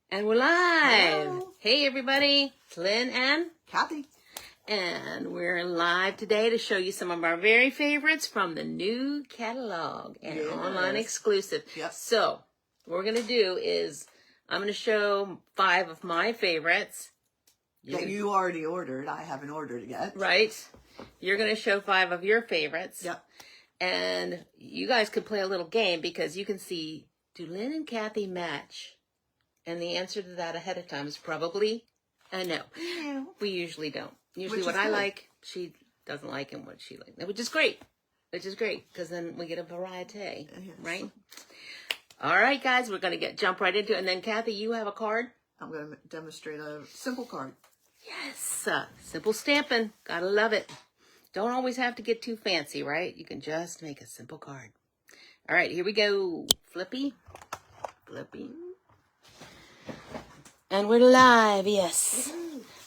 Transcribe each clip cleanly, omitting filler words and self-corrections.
And we're live. Hello. Hey everybody, it's Lynn and Kathy. And we're live today to show you some of our very favorites from the new catalog and online exclusive. Yep. So what we're going to do is I'm going to show 5 of my favorites. That you already ordered. I haven't ordered it yet. Right. You're going to show 5 of your favorites. Yep. And you guys could play a little game because you can see, do Lynn and Kathy match? And the answer to that ahead of time is probably no. Yeah. We usually don't. Usually Which what is I good. like, she doesn't like, and what she likes. Which is great. Because then we get a variety, Yes. right? All right, guys, we're going to jump right into it. And then, Kathy, you have a card? I'm going to demonstrate a simple card. Yes. Simple stamping. Gotta love it. Don't always have to get too fancy, right? You can just make a simple card. All right, here we go. Flippy. Flippy. And we're live, yes.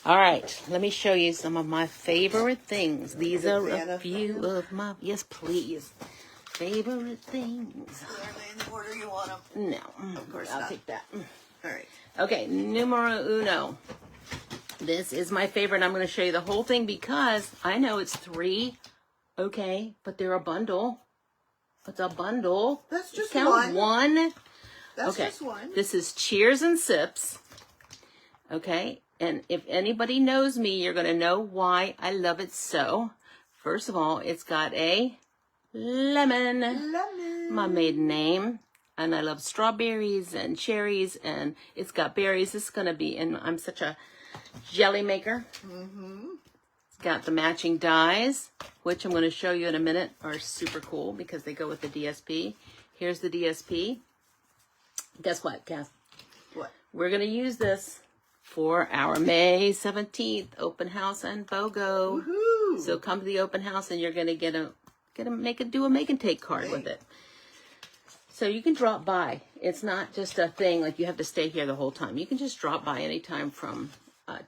All right, let me show you some of my favorite things. These are a few of my, yes, please, favorite things. Are they in the order you want them? No, Of course I'll not. take that. All right. Okay, numero uno. This is my favorite. I'm going to show you the whole thing because I know it's 3, okay, but they're a bundle. It's a bundle. That's just Count one. That's Okay, just one. this is Cheers and Sips. Okay, and if anybody knows me, you're going to know why I love it so. First of all, it's got a lemon, Lemon. my maiden name. And I love strawberries and cherries, and it's got berries. This is going to be, and I'm such a jelly maker. Mm-hmm. It's got the matching dies, which I'm going to show you in a minute, are super cool because they go with the DSP. Here's the DSP. Guess what, Kath? What? We're going to use this for our May 17th open house and BOGO. Woohoo! So come to the open house and you're going to do a make and take card with it. So you can drop by. It's not just a thing like you have to stay here the whole time. You can just drop by anytime from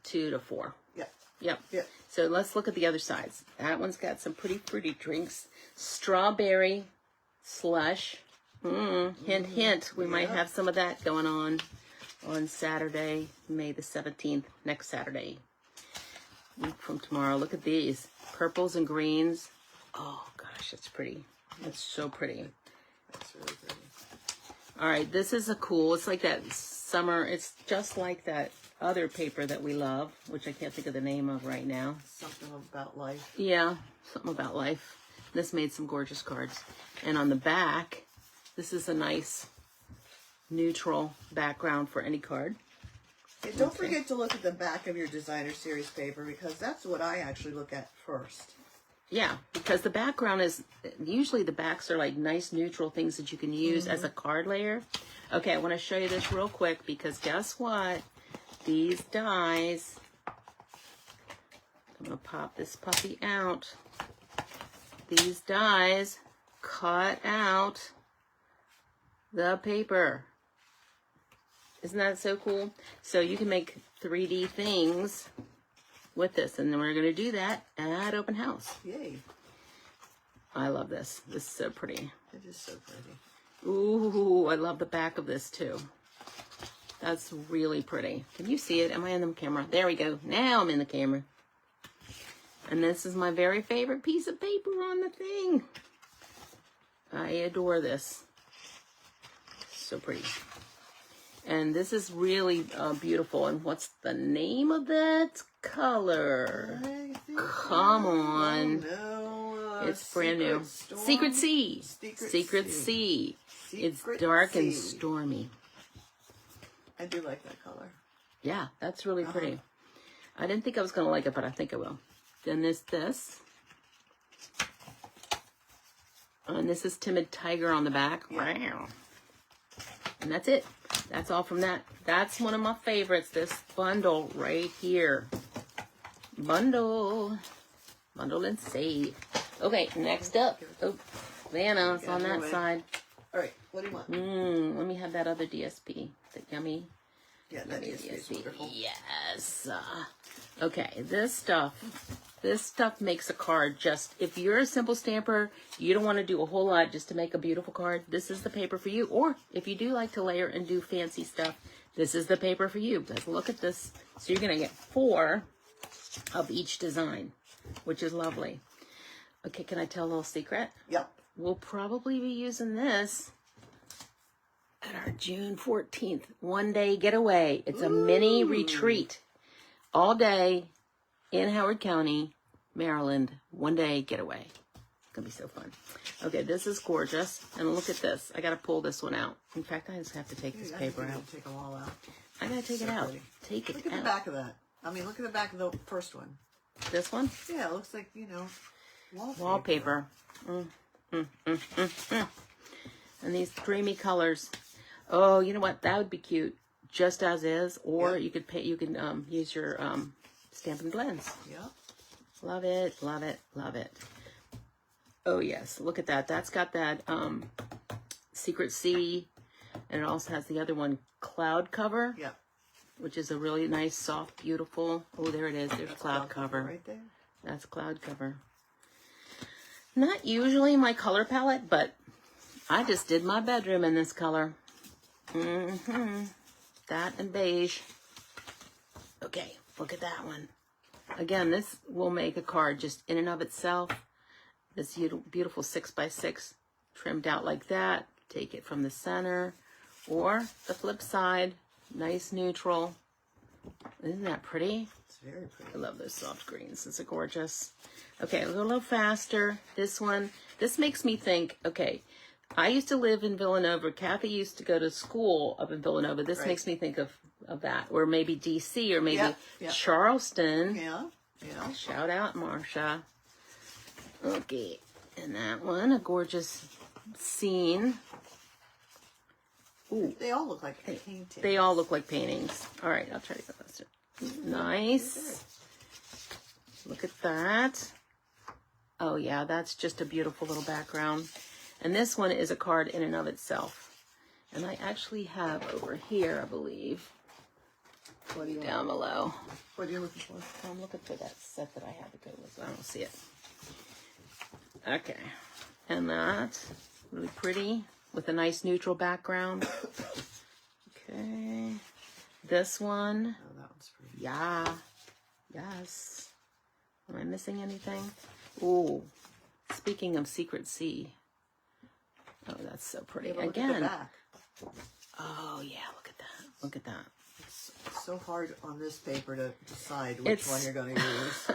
2 to 4. Yep. Yep. Yep. So let's look at the other sides. That one's got some pretty fruity drinks. Strawberry slush. Hint, hint. We might have some of that going on Saturday, May the 17th, next Saturday. Week from tomorrow. Look at these. Purples and greens. Oh, gosh, it's pretty. It's so pretty. That's really pretty. All right, this is a cool, it's like that summer, it's just like that other paper that we love, which I can't think of the name of right now. Something about life. Yeah, something about life. This made some gorgeous cards. And on the back, this is a nice neutral background for any card. And don't forget to look at the back of your designer series paper because that's what I actually look at first. Yeah, because the background is, usually the backs are like nice neutral things that you can use as a card layer. Okay, I want to show you this real quick because guess what? These dies, I'm going to pop this puppy out. These dies cut out the paper. Isn't that so cool? So you can make 3D things with this, and then we're going to do that at open house. Yay. I love this. This is so pretty. It is so pretty. Ooh, I love the back of this too. That's really pretty. Can you see it? Am I in the camera? There we go. Now I'm in the camera. And this is my very favorite piece of paper on the thing. I adore this. So pretty. And this is really beautiful. And what's the name of that color? Come on. No, It's brand new. Secret Sea. Secret Sea. It's dark and stormy. I do like that color. Yeah, that's really pretty. I didn't think I was going to like it, but I think I will. Then this. And this is Timid Tiger on the back. Yeah. Wow. And that's it. That's all from that. That's one of my favorites, this bundle right here. Bundle and save. Okay, next up. Oh, Vanna's on that side. All right, what do you want? Let me have that other DSP. The yummy. Yeah, that DSP is wonderful. Yes. Okay, this stuff This stuff makes a card just, if you're a simple stamper, you don't want to do a whole lot just to make a beautiful card, this is the paper for you. Or if you do like to layer and do fancy stuff, this is the paper for you. Because look at this. So you're going to get 4 of each design, which is lovely. Okay, can I tell a little secret? Yep. We'll probably be using this at our June 14th one-day getaway. It's a mini retreat all day in Howard County, Maryland, one-day getaway. It's going to be so fun. Okay, this is gorgeous. And look at this. I got to pull this one out. In fact, I just have to take this paper out. Take them all out. I got to take it out. Pretty. Take it out. Look at the back of that. I mean, look at the back of the first one. This one? Yeah, it looks like, you know, wallpaper. And these creamy colors. Oh, you know what? That would be cute, just as is. Or you could paint. You can use your Stampin' Blends. Yeah. Love it, love it, love it. Oh yes, look at that. That's got that Secret Sea, and it also has the other one, Cloud Cover. Yeah. Which is a really nice, soft, beautiful. Oh, there it is. There's Cloud Cover. Right there. That's Cloud Cover. Not usually my color palette, but I just did my bedroom in this color. That and beige. Okay, look at that one. Again, this will make a card just in and of itself. This beautiful 6x6 trimmed out like that. Take it from the center. Or the flip side, nice neutral. Isn't that pretty? It's very pretty. I love those soft greens. It's gorgeous. Okay, a little faster. This one, this makes me think, okay, I used to live in Villanova. Kathy used to go to school up in Villanova. This makes me think of that. Or maybe DC or maybe Charleston. Yeah, yeah. Shout out, Marsha. Okay, and that one, a gorgeous scene. Ooh. They all look like paintings. They all look like paintings. All right, I'll try to go faster. Nice. Look at that. Oh, yeah, that's just a beautiful little background. And this one is a card in and of itself. And I actually have over here, I believe, down below. What are you looking for? I'm looking for that set that I have to go with. I don't see it. Okay. And that's really pretty with a nice neutral background. Okay. This one. Oh, that one's pretty. Yeah. Yes. Am I missing anything? Ooh. Speaking of Secret Sea. Oh, that's so pretty. Yeah, look Again. at the back. Oh, yeah. Look at that. Look at that. It's so hard on this paper to decide which one you're going to use.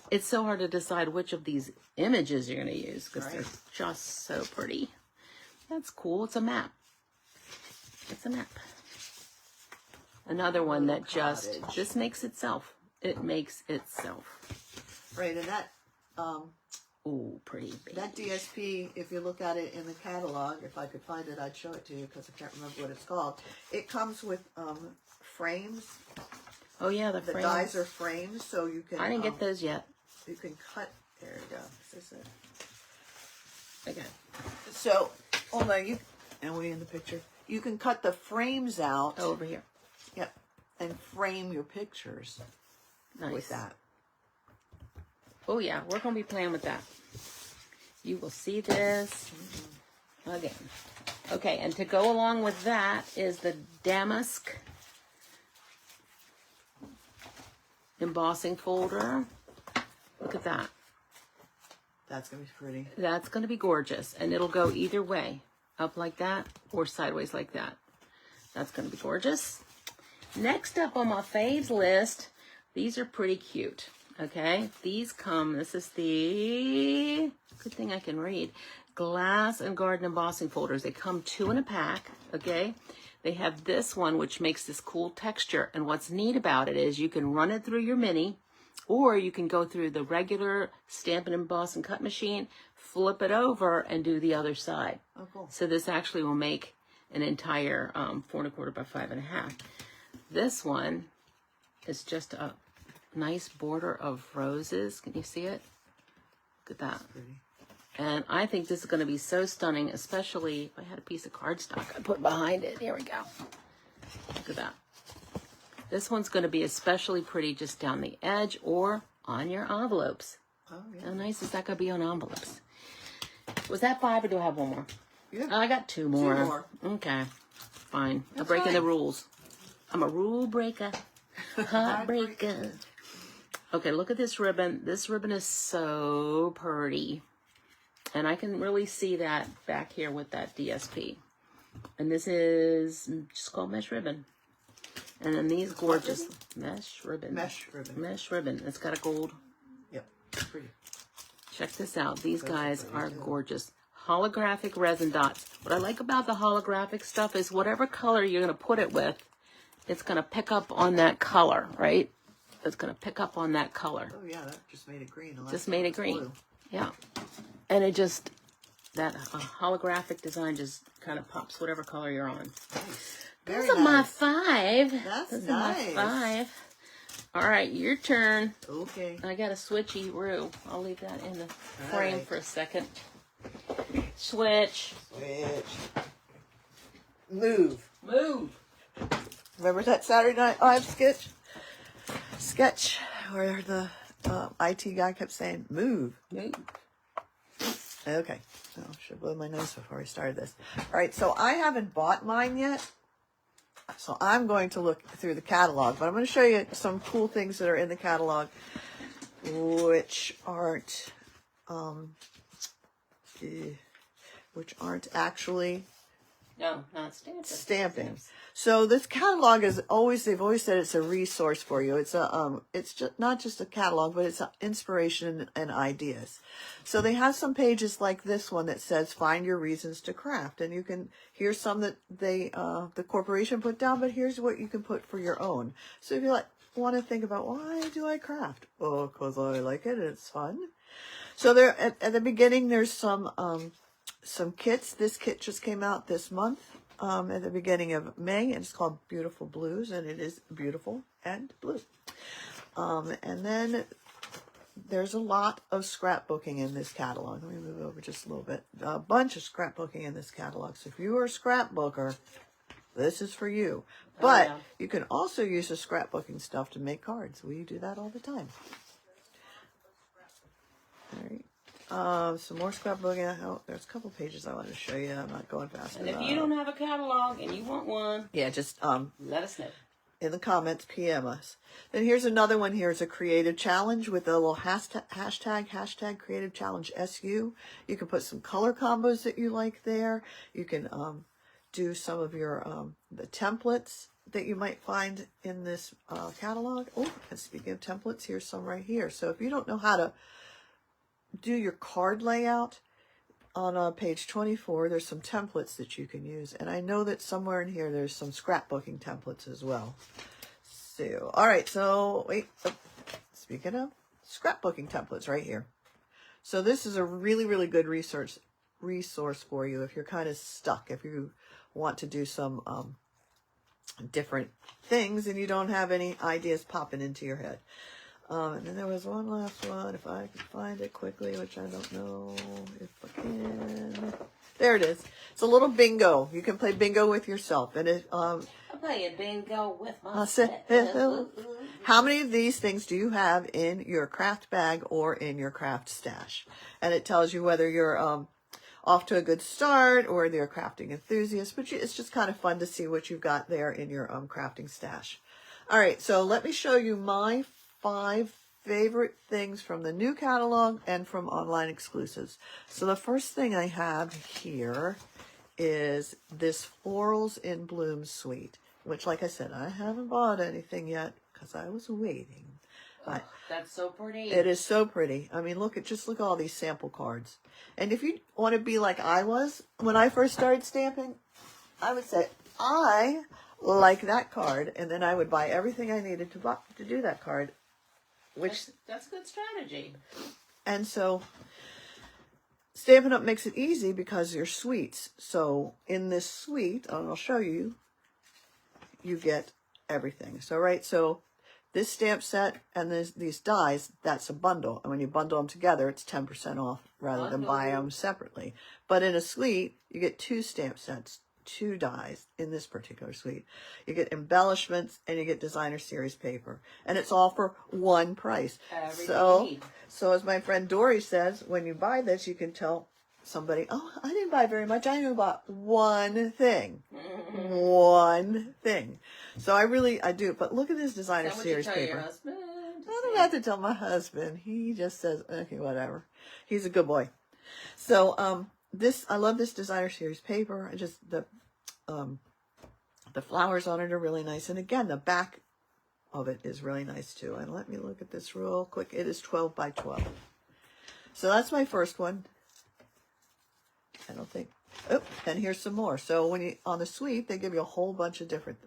It's so hard to decide which of these images you're going to use because they're just so pretty. That's cool. It's a map. It's a map. Another one that just, this makes itself. It makes itself. Right, and that, ooh, pretty baby. that DSP, if you look at it in the catalog, if I could find it, I'd show it to you because I can't remember what it's called. It comes with frames. Oh, yeah, the The frames. dies are frames, so you can... I didn't get those yet. You can cut... There you go. Is this it? Okay. So, hold on, you... And we in the picture. You can cut the frames out. Oh, over here. Yep. And frame your pictures Nice. with that. Oh, yeah, we're going to be playing with that. You will see this again. Okay, and to go along with that is the damask embossing folder. Look at that. That's going to be pretty. That's going to be gorgeous, and it'll go either way, up like that or sideways like that. That's going to be gorgeous. Next up on my faves list, these are pretty cute. Okay, these come, this is the, good thing I can read, Glass and Garden embossing folders. They come 2 in a pack, okay? They have this one, which makes this cool texture. And what's neat about it is you can run it through your mini, or you can go through the regular Stampin' Emboss and Cut machine, flip it over, and do the other side. Oh, cool. So this actually will make an entire 4 1/4 by 5 1/2. This one is just a nice border of roses. Can you see it? Look at that. Pretty. And I think this is going to be so stunning, especially if I had a piece of cardstock I put behind it. Here we go. Look at that. This one's going to be especially pretty just down the edge, or on your envelopes. Oh, yeah. How nice is that going to be on envelopes? Was that 5 or do I have one more? Yeah. I got 2 more. 2 more. Okay. Fine. I'm That's breaking fine. the rules. I'm a rule breaker. Heartbreaker. Okay, look at this ribbon. This ribbon is so pretty. And I can really see that back here with that DSP. And this is just called mesh ribbon. And then these gorgeous mesh ribbon. Mesh ribbon. Mesh ribbon. It's got a gold. Yep. Pretty. Check this out. These guys are too. gorgeous. Holographic resin dots. What I like about the holographic stuff is whatever color you're going to put it with, it's going to pick up on that color, right? It's going to pick up on that color. Oh, yeah, that just made it green. Just made it green. Blue. Yeah. And it just, that holographic design just kind of pops whatever color you're on. Nice. Very Those are nice. my 5. That's Those nice. are my 5. All right, your turn. Okay. I got a switchy-roo. I'll leave that in the frame right. for a second. Switch. Switch. Move. Move. Remember that Saturday Night Live sketch where the IT guy kept saying, move. Move. Okay. Oh, should blow my nose before we started this. All right, so I haven't bought mine yet. So I'm going to look through the catalog, but I'm going to show you some cool things that are in the catalog, which aren't actually No, not stamping. stamping. So this catalog is always, they've always said it's a resource for you. It's it's just not just a catalog, but it's inspiration and ideas. So they have some pages like this one that says find your reasons to craft, and you can, here's some that they the corporation put down, but here's what you can put for your own. So if you want to think about, why do I craft? Oh, because I like it and it's fun. So there at the beginning there's some kits. This kit just came out this month. At the beginning of May, and it's called Beautiful Blues, and it is beautiful and blue. And then there's a lot of scrapbooking in this catalog. Let me move over just a little bit. A bunch of scrapbooking in this catalog. So if you are a scrapbooker, this is for you. But yeah. You can also use the scrapbooking stuff to make cards. We do that all the time. All right. Some more scrapbooking. Oh, there's a couple pages I want to show you. I'm not going fast And enough. if you don't have a catalog and you want one, Yeah, just let us know. in the comments, PM us. Then here's another one. Here's a creative challenge with a little hashtag creative challenge SU. You can put some color combos that you like there. You can do some of your the templates that you might find in this catalog. Oh, and speaking of templates, here's some right here. So if you don't know how to do your card layout, on page 24, there's some templates that you can use. And I know that somewhere in here, there's some scrapbooking templates as well. So, all right. So, wait. Oh, speaking of scrapbooking templates right here. So this is a really, really good resource for you if you're kind of stuck, if you want to do some different things and you don't have any ideas popping into your head. And then there was one last one, if I can find it quickly, which I don't know if I can. There it is. It's a little bingo. You can play bingo with yourself. And it, I'm playing bingo with myself. how many of these things do you have in your craft bag or in your craft stash? And it tells you whether you're off to a good start or you're a crafting enthusiast. But it's just kind of fun to see what you've got there in your crafting stash. All right, so let me show you my 5 favorite things from the new catalog and from online exclusives. So the first thing I have here is this Florals in Bloom suite, which, like I said, I haven't bought anything yet because I was waiting. Oh, that's so pretty. It is so pretty. I mean, just look at all these sample cards. And if you want to be like I was when I first started stamping, I would say, I like that card, and then I would buy everything I needed to do that card. That's good strategy. And so Stampin' Up makes it easy because they're suites. So in this suite, and I'll show you, you get everything. So this stamp set and these dies, that's a bundle. And when you bundle them together, it's 10% off rather than buy them separately. But in a suite, you get 2 stamp sets, 2 dies in this particular suite. You get embellishments and you get designer series paper. And it's all for one price. Everything you need. So as my friend Dory says, when you buy this, you can tell somebody, oh, I didn't buy very much. I only bought one thing. One thing. So I do. But look at this designer Is that what series you tell paper. your husband? I don't have to tell my husband. He just says, okay, whatever. He's a good boy. So, I love this designer series paper. The flowers on it are really nice. And again, the back of it is really nice too. And let me look at this real quick. It is 12 by 12. So that's my first one. I don't think, oh, and here's some more. So when you, on the suite, they give you a whole bunch of different,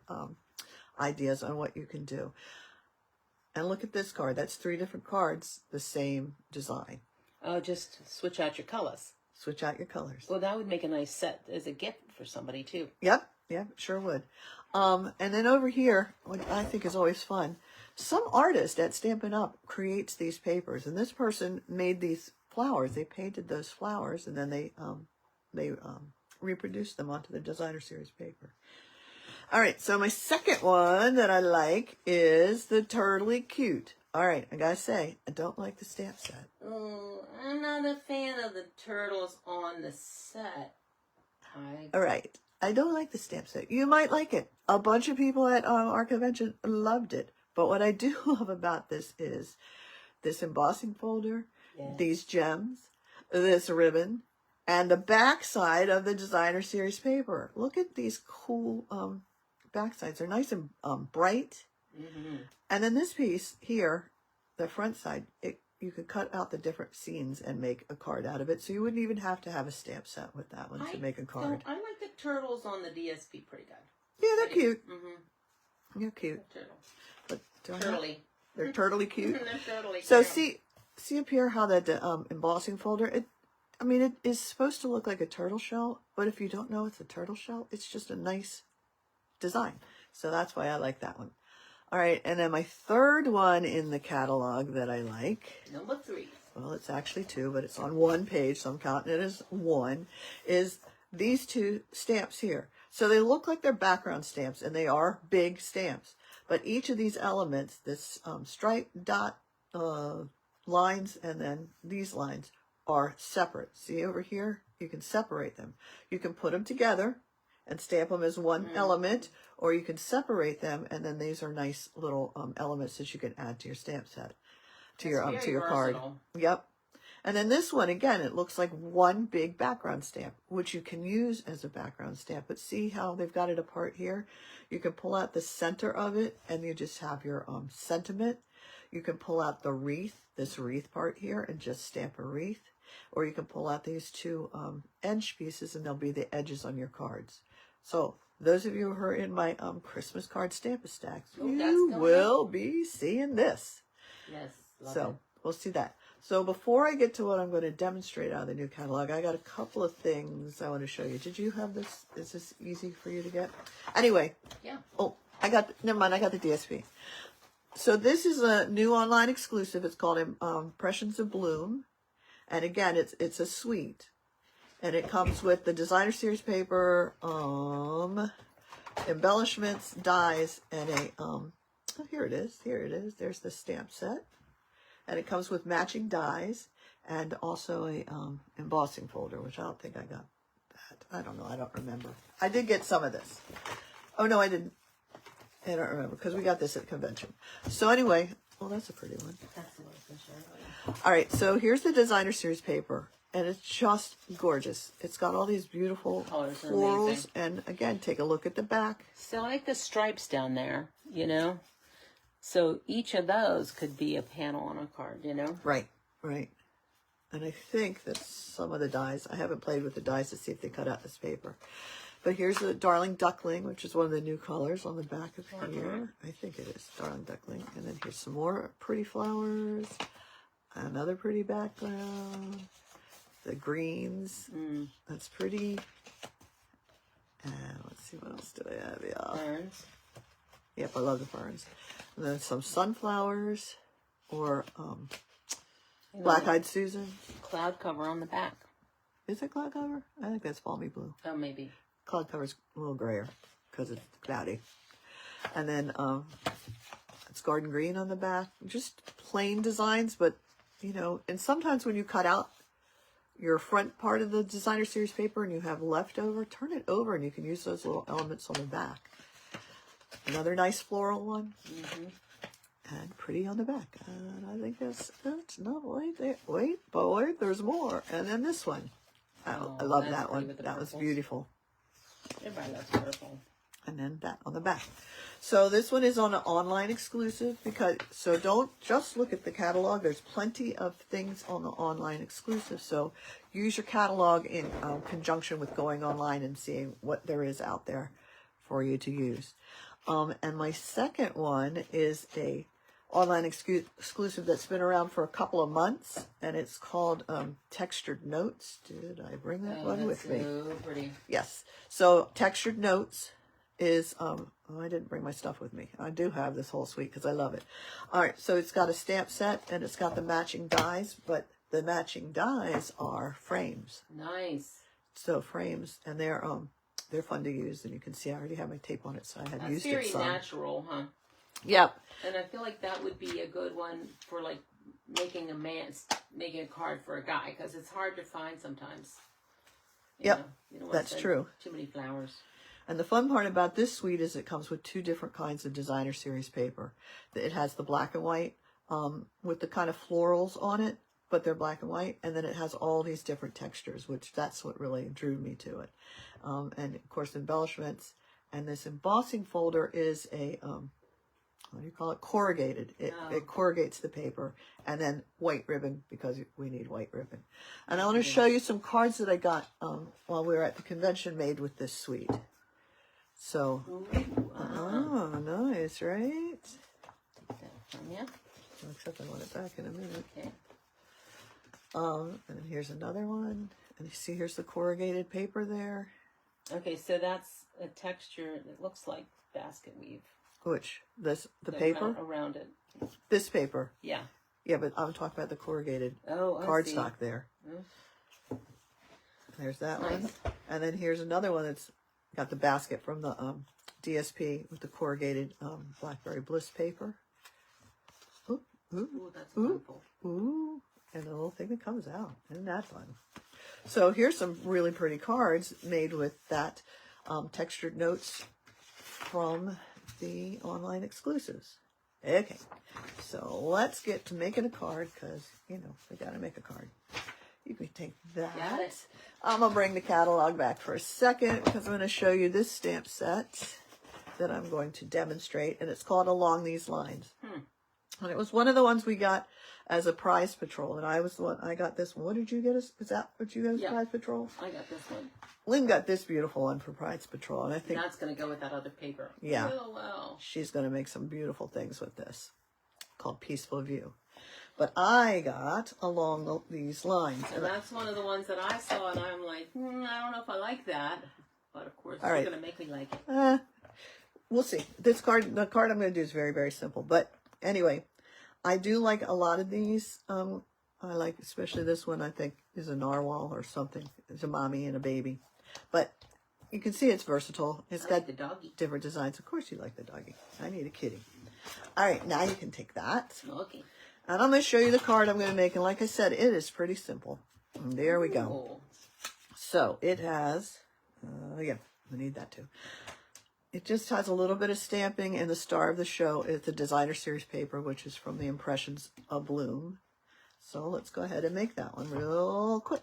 ideas on what you can do. And look at this card. That's 3 different cards, the same design. Oh, just switch out your colors. Switch out your colors. Well, that would make a nice set as a gift for somebody too. Yep, sure would. And then over here, what I think is always fun, some artist at Stampin' Up creates these papers, and this person made these flowers. They painted those flowers, and then they reproduced them onto the designer series paper. All right, so my second one that I like is the Turtly Cute. All right, I gotta say, I don't like the stamp set. Oh, I'm not a fan of the turtles on the set. All right, I don't like the stamp set. You might like it. A bunch of people at our convention loved it. But what I do love about this is this embossing folder, these gems, this ribbon, and the back side of the designer series paper. Look at these cool back sides. They're nice and bright. Mm-hmm. And then this piece here, the front side, you could cut out the different scenes and make a card out of it. So you wouldn't even have to have a stamp set with that one to make a card. I like the turtles on the DSP pretty good. Yeah, they're cute. Mm-hmm. They're cute. But turtly. They're turtly cute. They're turtly So cute. see up here how that embossing folder, it is supposed to look like a turtle shell, but if you don't know it's a turtle shell, it's just a nice design. So that's why I like that one. All right, and then my third one in the catalog that I like, number 3. well, it's actually 2, but it's on one page, so I'm counting it as 1, is these 2 stamps here. So they look like they're background stamps, and they are big stamps. But each of these elements, this stripe, dot, lines, and then these lines are separate. See over here? You can separate them. You can put them together and stamp them as one element, or you can separate them, and then these are nice little elements that you can add to your stamp set, to your card. Yep. And then this one, again, it looks like one big background stamp, which you can use as a background stamp. But see how they've got it apart here? You can pull out the center of it, and you just have your sentiment. You can pull out the wreath, this wreath part here, and just stamp a wreath. Or you can pull out these 2 edge pieces, and they'll be the edges on your cards. So those of you who are in my Christmas card Stamp-A-Stacks, you will be seeing this. Yes, so we'll see that. So before I get to what I'm going to demonstrate out of the new catalog, I got a couple of things I want to show you. Did you have this? Is this easy for you to get? Anyway. Yeah. Oh, never mind, I got the DSP. So this is a new online exclusive. It's called Impressions of Bloom. And again, it's a suite. And it comes with the designer series paper, embellishments, dies, and a, oh, here it is. There's the stamp set. And it comes with matching dies and also a embossing folder, which I don't think I got that. I don't know. I don't remember. I did get some of this. Oh, no, I didn't. I don't remember because we got this at convention. So anyway, well, that's a pretty one. That's the one for sure. All right, so here's the designer series paper. And it's just gorgeous. It's got all these beautiful colors, florals. And again, take a look at the back. So I like the stripes down there, you know. So each of those could be a panel on a card, you know. Right. And I think that some of the dies, I haven't played with the dies to see if they cut out this paper. But here's the Darling Duckling, which is one of the new colors on the back of here. I think it is Darling Duckling. And then here's some more pretty flowers. Another pretty background. The greens, that's pretty. And let's see, what else did I have? Yeah. Ferns. Yep, I love the ferns. And then some sunflowers, or Black-Eyed Susan. Cloud cover on the back. Is it cloud cover? I think that's balmy blue. Oh, maybe. cloud cover's a little grayer because it's cloudy. And then it's garden green on the back. Just plain designs, but, you know, and sometimes when you cut out your front part of the designer series paper and you have leftover, turn it over and you can use those little elements on the back. Another nice floral one. And pretty on the back. And I think that's not right there. Wait, there's more. And then this one. I love that one. That was beautiful. Everybody loves purple. And then that on the back. So this one is on an online exclusive so don't just look at the catalog. There's plenty of things on the online exclusive. So use your catalog in conjunction with going online and seeing what there is out there for you to use. And my second one is a online exclusive that's been around for a couple of months, and it's called Textured Notes. Did I bring that one with me? So pretty. Yes. So Textured Notes is, I didn't bring my stuff with me. I do have this whole suite because I love it. All right, so it's got a stamp set, and it's got the matching dies, but the matching dies are frames. Nice. So frames, and they're fun to use, and you can see I already have my tape on it, so I had used it That's some. very natural, huh? Yep. And I feel like that would be a good one for like making a card for a guy, because it's hard to find sometimes. Yep, you don't want that's true. Too many flowers. And the fun part about this suite is it comes with 2 different kinds of designer series paper. It has the black and white with the kind of florals on it, but they're black and white. And then it has all these different textures, which that's what really drew me to it. And of course, embellishments. And this embossing folder is a, what do you call it? Corrugated. It corrugates the paper. And then white ribbon, because we need white ribbon. And I want to show you some cards that I got while we were at the convention made with this suite. So, nice, right? Yeah. Except I want it back in a minute. Okay. And then here's another one. And you see, here's the corrugated paper there. Okay, so that's a texture that looks like basket weave. Which? The paper? Around it. This paper. Yeah. Yeah, but I'm talking about the corrugated cardstock there. Mm. There's that Nice. one. And then here's another one that's got the basket from the DSP with the corrugated Blackberry Bliss paper. Ooh, ooh, Ooh, that's wonderful. ooh. And the little thing that comes out. Isn't that fun? So here's some really pretty cards made with that textured notes from the online exclusives. Okay, so let's get to making a card because, you know, we got to make a card. You can take that. Got it. I'm going to bring the catalog back for a second because I'm going to show you this stamp set that I'm going to demonstrate, and it's called Along These Lines. And it was one of the ones we got as a prize patrol, and I got this one. What did you get us? Is that what you got as prize patrol? I got this one. Lynn got this beautiful one for prize patrol, and I think That's going to go with that other paper. Yeah. Oh, wow. she's going to make some beautiful things with this called Peaceful View. But I got Along These Lines. And that's one of the ones that I saw, and I'm like, I don't know if I like that. But of course, All you're right. going to make me like it. We'll see. The card I'm going to do is very, very simple. But anyway, I do like a lot of these. I like especially this one, I think, is a narwhal or something. It's a mommy and a baby. But you can see it's versatile. It's got the doggy. different designs. Of course you like the doggy. I need a kitty. All right, now you can take that. Okay. And I'm going to show you the card I'm going to make. And like I said, it is pretty simple. And there we go. Cool. So it has, yeah, we need that too. It just has a little bit of stamping, and the star of the show is the designer series paper, which is from the Impressions of Bloom. So let's go ahead and make that one real quick.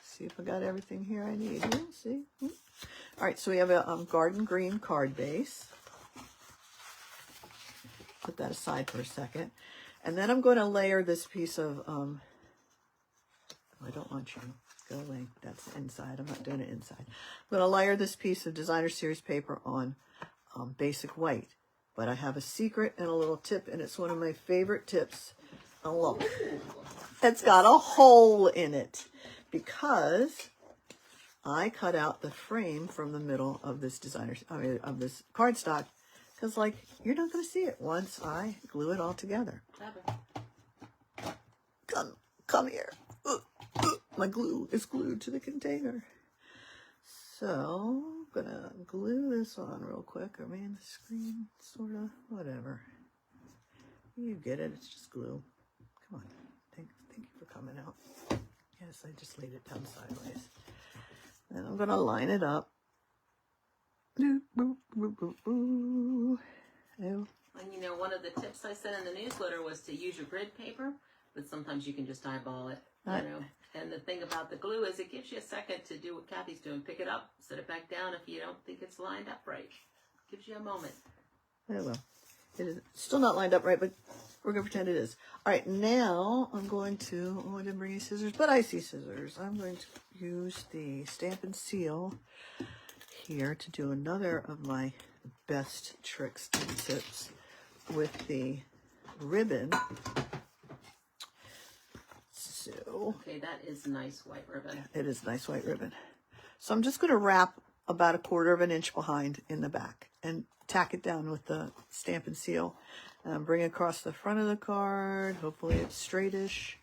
See if I got everything here I need. Let's see. All right, so we have a garden green card base. Put that aside for a second. And then I'm going to layer this piece of, I don't want you. Go away. That's inside. I'm not doing it inside. I'm going to layer this piece of designer series paper on basic white. But I have a secret and a little tip, and it's one of my favorite tips. Oh, look. It's got a hole in it because I cut out the frame from the middle of this of this cardstock, because like you're not going to see it once I glue it all together. Come here. My glue is glued to the container. So gonna glue this on real quick. I mean, the screen, sort of, whatever. You get it, it's just glue. Come on, thank you for coming out. Yes, I just laid it down sideways. And I'm gonna line it up. Boop, boop, boop, boop, boop. Oh. And you know, one of the tips I said in the newsletter was to use your grid paper, but sometimes you can just eyeball it, you know. And the thing about the glue is it gives you a second to do what Kathy's doing. Pick it up, set it back down if you don't think it's lined up right. Gives you a moment. Oh well. It is still not lined up right, but we're going to pretend it is. All right, now I'm going to, oh, I didn't bring any scissors, but I see scissors. I'm going to use the Stamp and Seal here to do another of my best tricks and tips with the ribbon. So, okay, that is nice white ribbon. It is nice white ribbon. So I'm just going to wrap about 1/4 of an inch behind in the back and tack it down with the Stamp and Seal. Bring it across the front of the card. Hopefully it's straightish.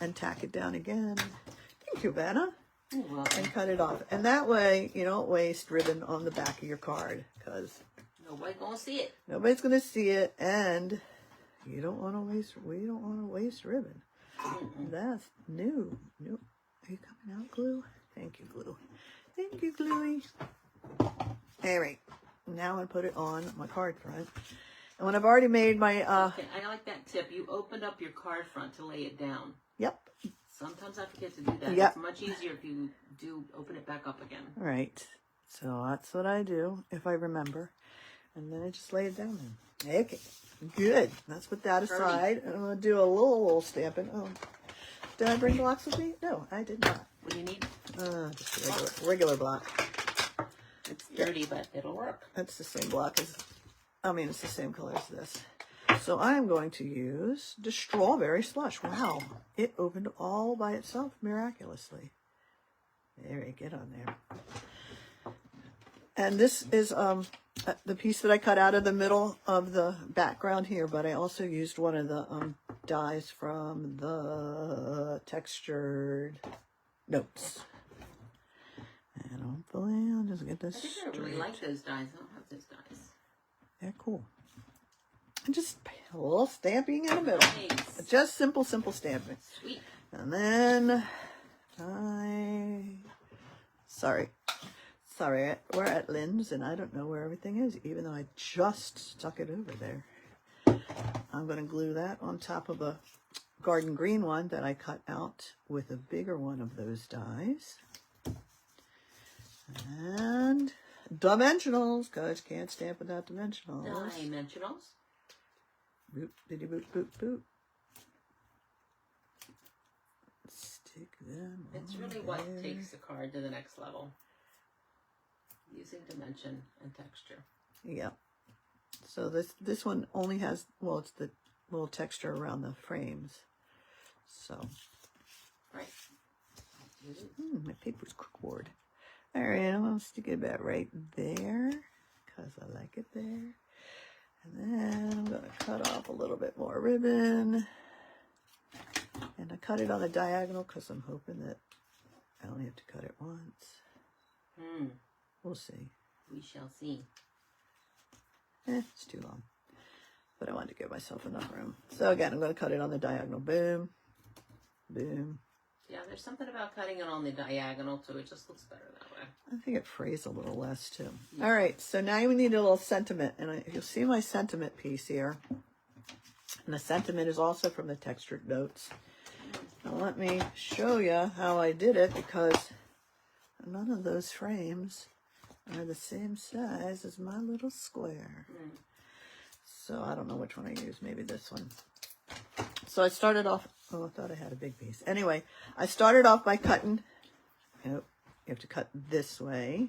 And tack it down again. Thank you, Vanna. You're welcome. And cut it off. And that way you don't waste ribbon on the back of your card, because nobody's gonna see it. Nobody's gonna see it, and you don't want to waste. We don't want to waste ribbon. That's new. Nope. Are you coming out, glue? Thank you, glue. Thank you, Gluey. All right. Now I'm gonna put it on my card front. And when I've already made my okay, I like that tip. You opened up your card front to lay it down. Yep. Sometimes I forget to do that. Yep. It's much easier if you do open it back up again. All right. So that's what I do if I remember. And then I just lay it down then. Okay. Good. Let's put that aside. I'm going to do a little stamping. Oh, did I bring blocks with me? No, I did not. What do you need? Just a regular block. It's dirty, but it'll work. That's the same block as, it's the same color as this. So I'm going to use the strawberry slush. Wow. It opened all by itself miraculously. There, get on there. And this is the piece that I cut out of the middle of the background here, but I also used one of the dies from the textured notes. And hopefully I'll just get this I really like those dies. I don't have those dies. They're cool. And just a little stamping in the middle. Nice. Just simple stamping. Sweet. And then sorry, we're at Lynn's and I don't know where everything is, even though I just stuck it over there. I'm going to glue that on top of a garden green one that I cut out with a bigger one of those dies. And dimensionals, because you can't stamp without dimensionals. Dimensionals. Boop, bitty, boop, boop, boop. Stick them It's on really there. what takes the card to the next level. Using dimension and texture. Yeah. So this one only has, well, it's the little texture around the frames. So. Right. My paper's crookboard. All right, I'm going to stick it about right there because I like it there. And then I'm going to cut off a little bit more ribbon. And I cut it on the diagonal because I'm hoping that I only have to cut it once. We'll see. We shall see. It's too long. But I wanted to give myself enough room. So again, I'm going to cut it on the diagonal. Boom. Boom. Yeah, there's something about cutting it on the diagonal too. It just looks better that way. I think it frays a little less too. All right, so now we need a little sentiment. And you'll see my sentiment piece here. And the sentiment is also from the textured notes. Now let me show you how I did it, because none of those frames are the same size as my little square. So I don't know which one I use. Maybe this one. So I started off, I thought I had a big piece. Anyway, I started off by cutting, you have to cut this way,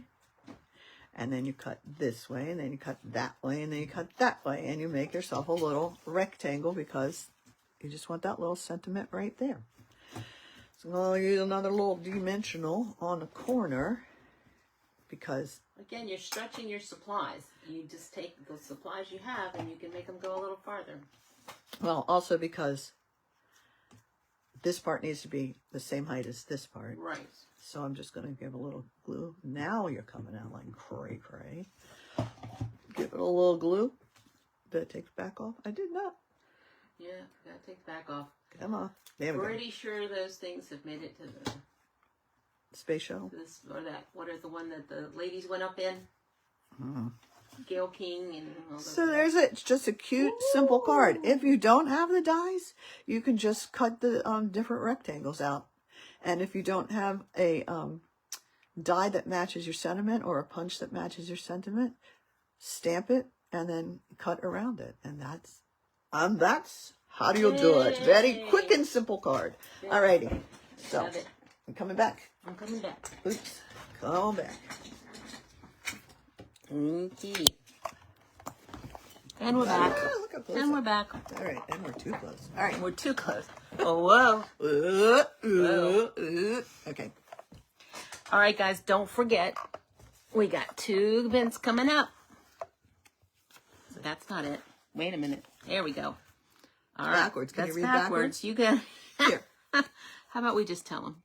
and then you cut this way, and then you cut that way, and then you cut that way, and you make yourself a little rectangle because you just want that little sentiment right there. So I'm going to use another little dimensional on the corner because... Again, you're stretching your supplies. You just take the supplies you have and you can make them go a little farther. Well, also because this part needs to be the same height as this part. Right. So I'm just going to give a little glue. Now you're coming out like cray cray. Give it a little glue. Did I take the back off? I did not. Yeah, gotta take the back off. Come on. There we go. Pretty sure those things have made it to the Space shuttle. this or that. What is the one that the ladies went up in? Gail King and all those So things. there's it. It's just a cute, simple card. If you don't have the dies, you can just cut the different rectangles out. And if you don't have a die that matches your sentiment or a punch that matches your sentiment, stamp it and then cut around it. And that's how do you do it. Very quick and simple card. Alrighty. So Love it. I'm coming back. I'm coming back. Oops. Come back. Okay. And we're back. Oh, look how close And we're back. All right, and we're too close. All right. We're too close. Oh, whoa. Okay. All right, guys, don't forget, we got 2 events coming up. So that's not it. Wait a minute. There we go. All right. Backwards. Can you That's read backwards? You can. Here. How about we just tell them?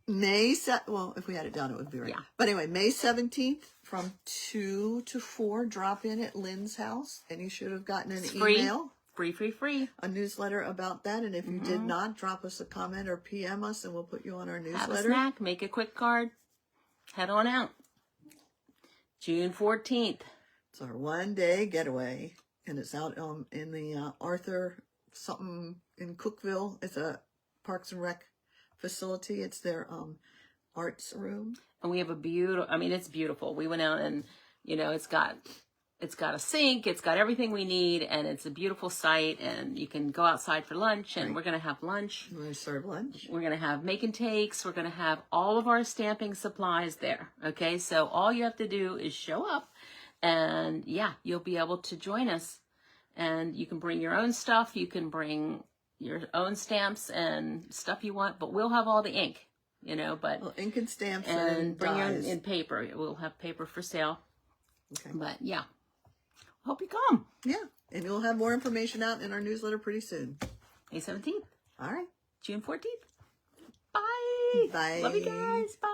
Well, if we had it done, it would be right. Yeah. But anyway, May 17th from 2 to 4, drop in at Lynn's house, and you should have gotten an email, Free. a newsletter about that. And if you did not, drop us a comment or PM us, and we'll put you on our Have a newsletter. snack. Make a quick card. Head on out. June 14th. It's our one-day getaway, and it's out in the Arthur something in Cookville. It's a Parks and Rec facility. It's their arts room. And we have a beautiful, it's beautiful. We went out and, it's got a sink, it's got everything we need, and it's a beautiful site, and you can go outside for lunch, and we're going to have lunch. We're going to serve lunch. We're going to have make and takes. We're going to have all of our stamping supplies there. Okay, so all you have to do is show up, and yeah, you'll be able to join us. And you can bring your own stuff. You can bring your own stamps and stuff you want, but we'll have all the ink, but Well, ink and stamps and bring your dies. in paper. We'll have paper for sale. Okay. But yeah, hope you come. Yeah, and you'll have more information out in our newsletter pretty soon. May 17th, All right. June 14th. Bye. Bye. Love you guys. Bye.